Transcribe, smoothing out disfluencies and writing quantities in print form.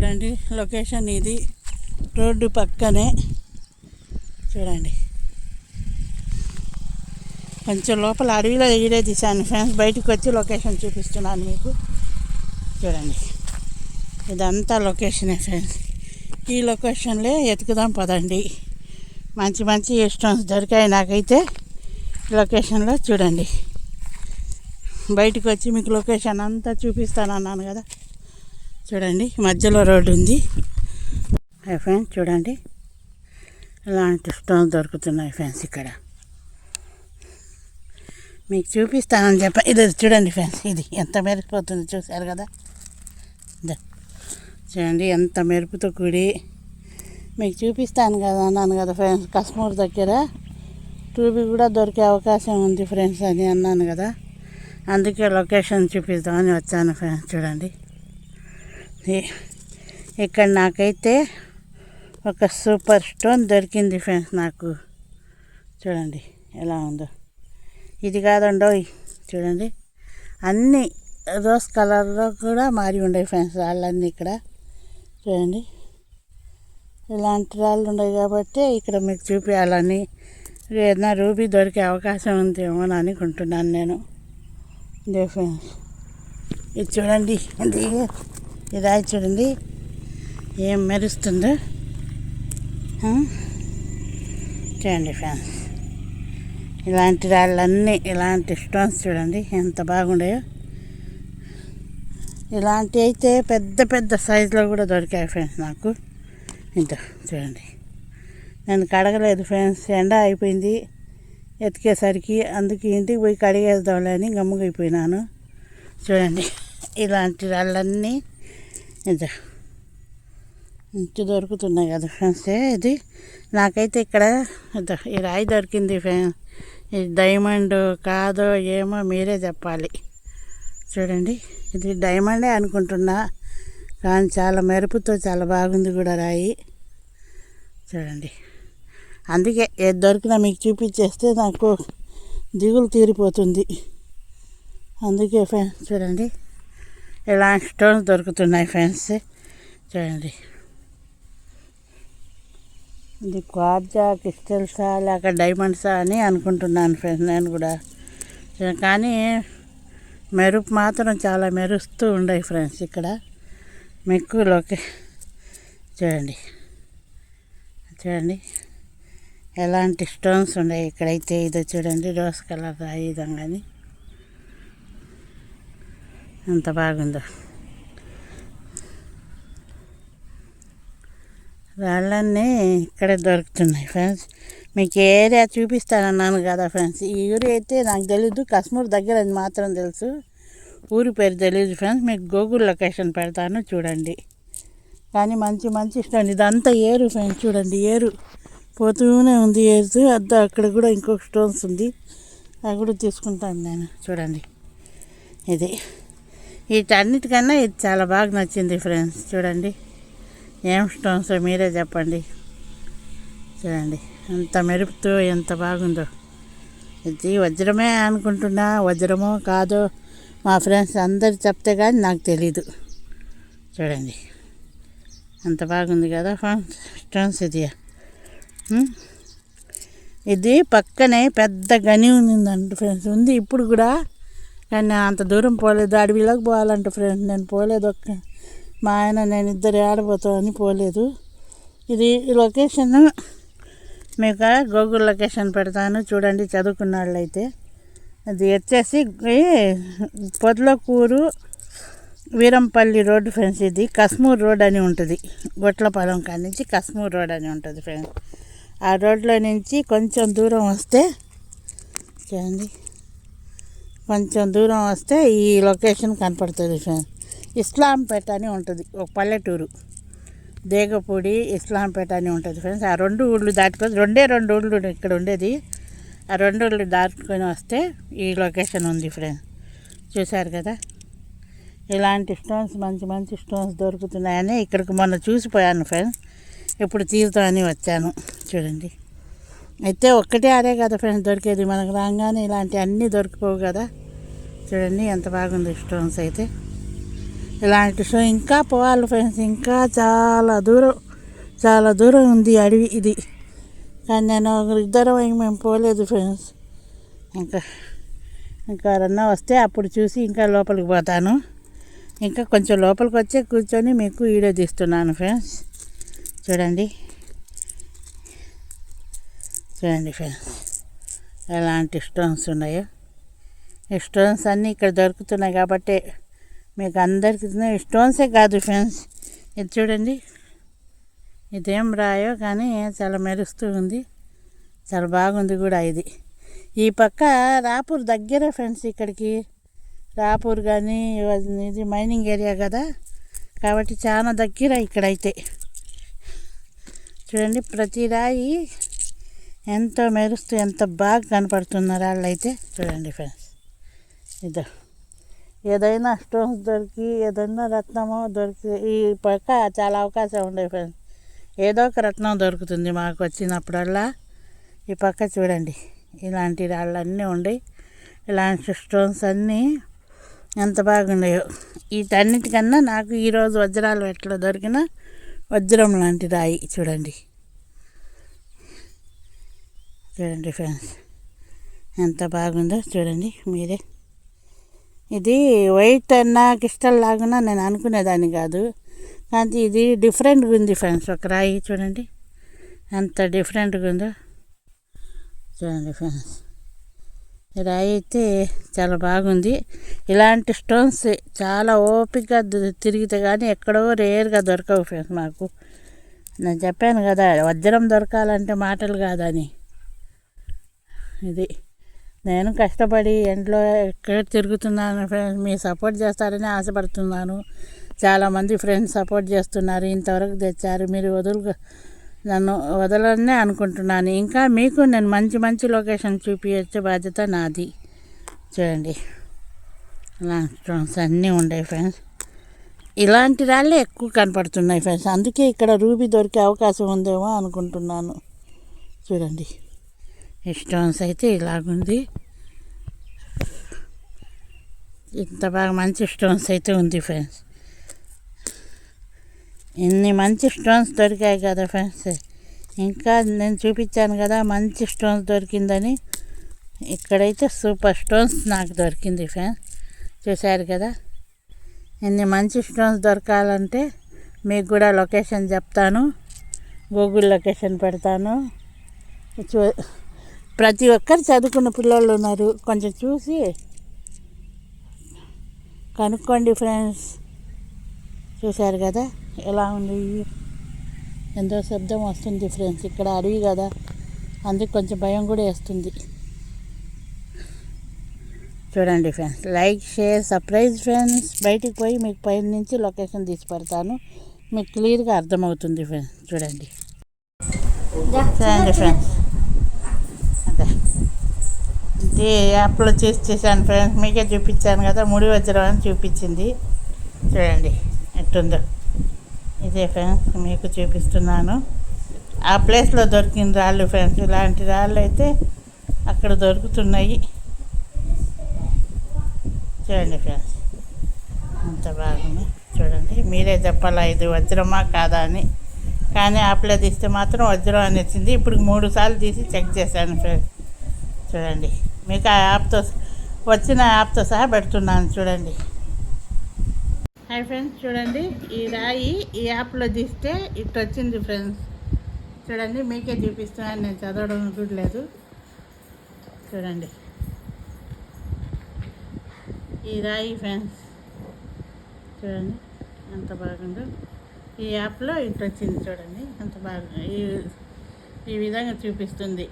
చూడండి లొకేషన్ ఇది, రోడ్డు పక్కనే. చూడండి కొంచెం లోపల అడవిలో ఈడే తీశాను ఫ్రెండ్స్, బయటకు వచ్చి లొకేషన్ చూపిస్తున్నాను మీకు. చూడండి ఇదంతా లొకేషనే ఫ్రెండ్స్. ఈ లొకేషన్లే ఎతుకుదాం పదండి. మంచి మంచి స్టోన్స్ దొరికాయి నాకైతే లొకేషన్లో. చూడండి బయటకు వచ్చి మీకు లొకేషన్ అంతా చూపిస్తాను అన్నాను కదా. చూడండి మధ్యలో రోడ్డు ఉంది ఫ్రెండ్స్. చూడండి ఇలాంటి స్టోన్స్ దొరుకుతున్నాయి ఫ్రెండ్స్ ఇక్కడ. మీకు చూపిస్తానని ఇది చూడండి ఫ్రెండ్స్, ఇది ఎంత మెరిసిపోతుంది చూశారు కదా. చూడండి ఎంత మెరుపుతో కూడి మీకు చూపిస్తాను కదా అన్నాను కదా ఫ్రెండ్స్. కశ్మూర్ దగ్గర టూబీ కూడా దొరికే అవకాశం ఉంది ఫ్రెండ్స్ అని అన్నాను కదా, అందుకే లొకేషన్ చూపిద్దామని వచ్చాను ఫ్రెండ్స్. చూడండి ఇక్కడ నాకైతే ఒక సూపర్ స్టోన్ దొరికింది ఫ్రెండ్స్ నాకు. చూడండి ఎలా ఉందో. ఇది కాదండో, చూడండి అన్నీ రోజ్ కలర్లో కూడా మారి ఉండే ఫ్రెండ్స్ రాళ్ళన్నీ ఇక్కడ. చూడండి ఇలాంటి రాళ్ళు ఉన్నాయి కాబట్టి ఇక్కడ మీకు చూపించాలని, ఏదైనా రూబీ దొరికే అవకాశం ఉందేమో అని అనుకుంటున్నాను నేను. ఇదే ఫ్రెండ్స్ ఇది చూడండి, ఇది రాయి చూడండి ఏం మెరుస్తుందో. చూడండి ఫ్రెండ్స్ ఇలాంటి రాళ్ళన్నీ, ఇలాంటి స్టోన్స్ చూడండి ఎంత బాగుండాయో. ఇలాంటి అయితే పెద్ద పెద్ద సైజులో కూడా దొరికాయి ఫ్రెండ్స్ నాకు. ఇంత చూడండి నేను కడగలేదు ఫ్రెండ్స్, ఎండ అయిపోయింది ఎతికేసరికి, అందుకే ఇంటికి పోయి కడిగేద్దాంలే అని గమ్ముగా అయిపోయినాను. చూడండి ఇలాంటి రాళ్ళన్నీ ఇంత దొరుకుతున్నాయి కదా ఫ్రెండ్స్. ఇది నాకైతే ఇక్కడ ఈ రాయి దొరికింది ఫ్రెండ్స్. ఇది డైమండ్ కాదో ఏమో మీరే చెప్పాలి. చూడండి ఇది డైమండే అనుకుంటున్నా, కానీ చాలా మెరుపుతో చాలా బాగుంది కూడా రాయి. చూడండి అందుకే ఏది దొరికినా మీకు చూపించేస్తే నాకు దిగులు తీరిపోతుంది. అందుకే ఫ్రెండ్స్ చూడండి ఇలాంటి స్టోన్స్ దొరుకుతున్నాయి ఫ్రెండ్స్. చూడండి ఇది క్వార్జా క్రిస్టల్సా లేక డైమండ్సా అని అనుకుంటున్నాను ఫ్రెండ్స్ నేను కూడా. కానీ మెరుపు మాత్రం చాలా మెరుస్తూ ఉన్నాయి ఫ్రెండ్స్ ఇక్కడ మీకు చూడండి. చూడండి ఎలాంటి స్టోన్స్ ఉన్నాయి ఇక్కడైతే. ఇది చూడండి రోజ్ కలర్ రాయి విధంగాని ఎంత బాగుందో. రాళ్ళన్నీ ఇక్కడే దొరుకుతున్నాయి ఫ్రెండ్స్. మీకు ఏరియా చూపిస్తానన్నాను కదా ఫ్రెండ్స్. ఈ ఊరు అయితే నాకు తెలీదు, కశ్మూర్ దగ్గర అది మాత్రం తెలుసు, ఊరి పేరు తెలియదు ఫ్రెండ్స్. మీకు గూగుల్ లొకేషన్ పెడతాను చూడండి. కానీ మంచి మంచి స్టోన్, ఇదంతా ఏరు ఫ్రెండ్స్. చూడండి ఏరు పోతూనే ఉంది, ఏరు అక్కడ కూడా ఇంకొక స్టోన్స్ ఉంది, అవి కూడా తీసుకుంటాను నేను. చూడండి ఇది వీటన్నిటికన్నా ఇది చాలా బాగా నచ్చింది ఫ్రెండ్స్. చూడండి ఏం స్టోన్స్ మీరే చెప్పండి. చూడండి ఎంత మెరుపుతో ఎంత బాగుందో. ఇది వజ్రమే అనుకుంటున్నా, వజ్రమో కాదో మా ఫ్రెండ్స్ అందరు చెప్తే కానీ నాకు తెలీదు. చూడండి ఎంత బాగుంది కదా ఫ్రెండ్స్ స్టోన్స్. ఇది పక్కనే పెద్ద గని ఉందంట ఫ్రెండ్స్, ఉంది ఇప్పుడు కూడా, కానీ అంత దూరం పోలేదు. అడవిలోకి పోవాలంట ఫ్రెండ్స్, నేను పోలేదు. మా ఆయన నేను ఇద్దరు ఆడబోతామని పోలేదు. ఇది లొకేషన్ మీకు గూగుల్ లొకేషన్ పెడతాను చూడండి చదువుకున్న వాళ్ళు అయితే. అది వచ్చేసి పొదలకూరు వీరంపల్లి రోడ్డు ఫ్రెండ్స్. ఇది కశ్మూర్ రోడ్ అని ఉంటుంది, గొట్లపాలెం కాడి నుంచి కశ్మూర్ రోడ్ అని ఉంటుంది ఫ్రెండ్స్. ఆ రోడ్లో నుంచి కొంచెం దూరం వస్తే చూడండి, కొంచెం దూరం వస్తే ఈ లొకేషన్ కనపడుతుంది ఫ్రెండ్స్. ఇస్లాంపేట అని ఉంటుంది, ఒక పల్లెటూరు, దేగపూడి ఇస్లాంపేట అని ఉంటుంది ఫ్రెండ్స్. ఆ రెండు ఊళ్ళు దాటుకొని రెండు ఊళ్ళు ఇక్కడ ఉండేది. ఆ రెండు ఊళ్ళు దాటుకొని వస్తే ఈ లొకేషన్ ఉంది ఫ్రెండ్స్. చూశారు కదా ఇలాంటి స్టోన్స్, మంచి మంచి స్టోన్స్ దొరుకుతున్నాయని ఇక్కడికి మొన్న చూసిపోయాను ఫ్రెండ్స్, ఇప్పుడు తీరుతామని వచ్చాను. చూడండి అయితే ఒక్కటే ఆడే కదా ఫ్రెండ్స్ దొరికేది, మనకు రాగానే ఇలాంటి అన్నీ దొరికిపోవు కదా. చూడండి ఎంత బాగుంది స్టోన్స్ అయితే. ఇలాంటి షో ఇంకా పోవాలి ఫ్రెండ్స్. ఇంకా చాలా దూరం ఉంది అడవి ఇది. కానీ నేను ఇద్దరం మేము పోలేదు ఫ్రెండ్స్. ఇంకా ఎవరన్నా వస్తే అప్పుడు చూసి ఇంకా లోపలికి పోతాను. ఇంకా కొంచెం లోపలికి వచ్చే కూర్చొని మీకు వీడియో తీస్తున్నాను ఫ్రెండ్స్. చూడండి ఫ్రెండ్స్ ఎలాంటి స్టోన్స్ ఉన్నాయో. ఈ స్టోన్స్ అన్నీ ఇక్కడ దొరుకుతున్నాయి కాబట్టి మీకు అందరికీ స్టోన్సే కాదు ఫ్రెండ్స్. ఇది చూడండి, ఇదేం రాయో కానీ చాలా మెరుస్తూ ఉంది, చాలా బాగుంది కూడా ఇది. ఈ పక్క రాపూర్ దగ్గర ఫ్రెండ్స్. ఇక్కడికి రాపూర్ కానీ ఇది మైనింగ్ ఏరియా కదా కాబట్టి చాలా దగ్గర ఇక్కడైతే. చూడండి ప్రతి రాయి ఎంతో మెరుస్తూ ఎంత బాగా కనపడుతున్నారు వాళ్ళైతే. చూడండి ఫ్రెండ్స్, ఇదో ఏదైనా స్టోన్స్ దొరికి ఏదైనా రత్నమో దొరికి ఈ పక్క చాలా అవకాశం ఉండే ఫ్రెండ్స్. ఏదో ఒక రత్నం దొరుకుతుంది మాకు వచ్చినప్పుడల్లా. ఈ పక్క చూడండి ఇలాంటి రాళ్ళన్నీ ఉండి ఇలాంటి స్టోన్స్ అన్నీ ఎంత బాగున్నాయో. వీటన్నిటికన్నా నాకు ఈరోజు వజ్రాలు ఎట్లా దొరికిన వజ్రం లాంటి రాయి చూడండి ఫ్రెండ్స్ ఎంత బాగుందో చూడండి మీరే. ఇది వైట్ అన్నా క్రిస్టల్ లాగున్నా నేను అనుకునేదాన్ని కాదు, కానీ ఇది డిఫరెంట్గా ఉంది ఫ్రెండ్స్. ఒక రాయి చూడండి ఎంత డిఫరెంట్గా ఉందో చూడండి ఫ్రెండ్స్. ఈ రాయి అయితే చాలా బాగుంది. ఇలాంటి స్టోన్స్ చాలా ఓపికగా తిరిగితే కానీ ఎక్కడో రేర్గా దొరకవు ఫ్రెండ్స్ మాకు. నేను చెప్పాను కదా వజ్రం దొరకాలంటే మాటలు కాదని. ఇది నేను కష్టపడి ఎంట్లో ఎక్కడ తిరుగుతున్నాను ఫ్రెండ్స్. మీ సపోర్ట్ చేస్తారని ఆశపడుతున్నాను. చాలామంది ఫ్రెండ్స్ సపోర్ట్ చేస్తున్నారు, ఇంతవరకు తెచ్చారు. మీరు నన్ను వదలనే అనుకుంటున్నాను. ఇంకా మీకు నేను మంచి లొకేషన్ చూపించే బాధ్యత నాది. చూడండి ఇలాంటి స్టోన్స్ అన్నీ ఉన్నాయి ఫ్రెండ్స్. ఇలాంటి రాళ్ళే ఎక్కువ కనపడుతున్నాయి ఫ్రెండ్స్. అందుకే ఇక్కడ రూబీ దొరికే అవకాశం ఉందేమో అనుకుంటున్నాను. చూడండి ఈ స్టోన్స్ అయితే ఇలాగుంది. ఇంత బాగా మంచి స్టోన్స్ అయితే ఉంది ఫ్రెండ్స్. ఇన్ని మంచి స్టోన్స్ దొరికాయి కదా ఫ్రెండ్స్. ఇంకా నేను చూపించాను కదా మంచి స్టోన్స్ దొరికిందని. ఇక్కడైతే సూపర్ స్టోన్స్ నాకు దొరికింది ఫ్రెండ్స్. చూశారు కదా. ఇన్ని మంచి స్టోన్స్ దొరకాలంటే మీకు కూడా లొకేషన్ చెప్తాను, గూగుల్ లొకేషన్ పెడతాను. ప్రతి ఒక్కరు చదువుకున్న పిల్లలు ఉన్నారు, కొంచెం చూసి కనుక్కోండి ఫ్రెండ్స్. చూశారు కదా ఎలా ఉంది. ఎంతో శబ్దం వస్తుంది ఫ్రెండ్స్. ఇక్కడ అడవి కదా అందుకు కొంచెం భయం కూడా వేస్తుంది. చూడండి friends, like share subscribe friends. బయటికి పోయి మీకు పైన నుంచి లొకేషన్ తీసి పెడతాను, మీకు క్లియర్గా అర్థమవుతుంది ఫ్రెండ్స్. చూడండి ఫ్రెండ్స్, అదే ఇది యాప్లో చేశాను ఫ్రెండ్స్. మీకే చూపించాను కదా ముడి వజ్రం అని చూపించింది. చూడండి ఎట్టుందో. ఇదే ఫ్రెండ్స్ మీకు చూపిస్తున్నాను. ఆ ప్లేస్లో దొరికిన రాళ్ళు ఫ్రెండ్స్. ఇలాంటి రాళ్ళు అయితే అక్కడ దొరుకుతున్నాయి. చూడండి ఫ్రెండ్స్ అంత బాగుంది. చూడండి మీరే చెప్పాలా ఇది వజ్రమా కాదా అని. కానీ యాప్లో తీస్తే మాత్రం వజ్రం అని వచ్చింది. ఇప్పుడు 3 సార్లు తీసి చెక్ చేశాను ఫ్రెండ్స్. చూడండి మీకు ఆ యాప్తో సహా పెడుతున్నాను. చూడండి హాయ్ ఫ్రెండ్స్, చూడండి ఈ రాయి ఈ యాప్లో తీస్తే ఇటు వచ్చింది ఫ్రెండ్స్. చూడండి మీకే చూపిస్తున్నాను, నేను చదవడం కూడా లేదు. చూడండి ఈ రాయి ఫ్రెండ్స్. చూడండి ఎంత బాగుందో. ఈ యాప్లో ఇటు వచ్చింది. చూడండి ఎంత బాగా ఈ విధంగా చూపిస్తుంది.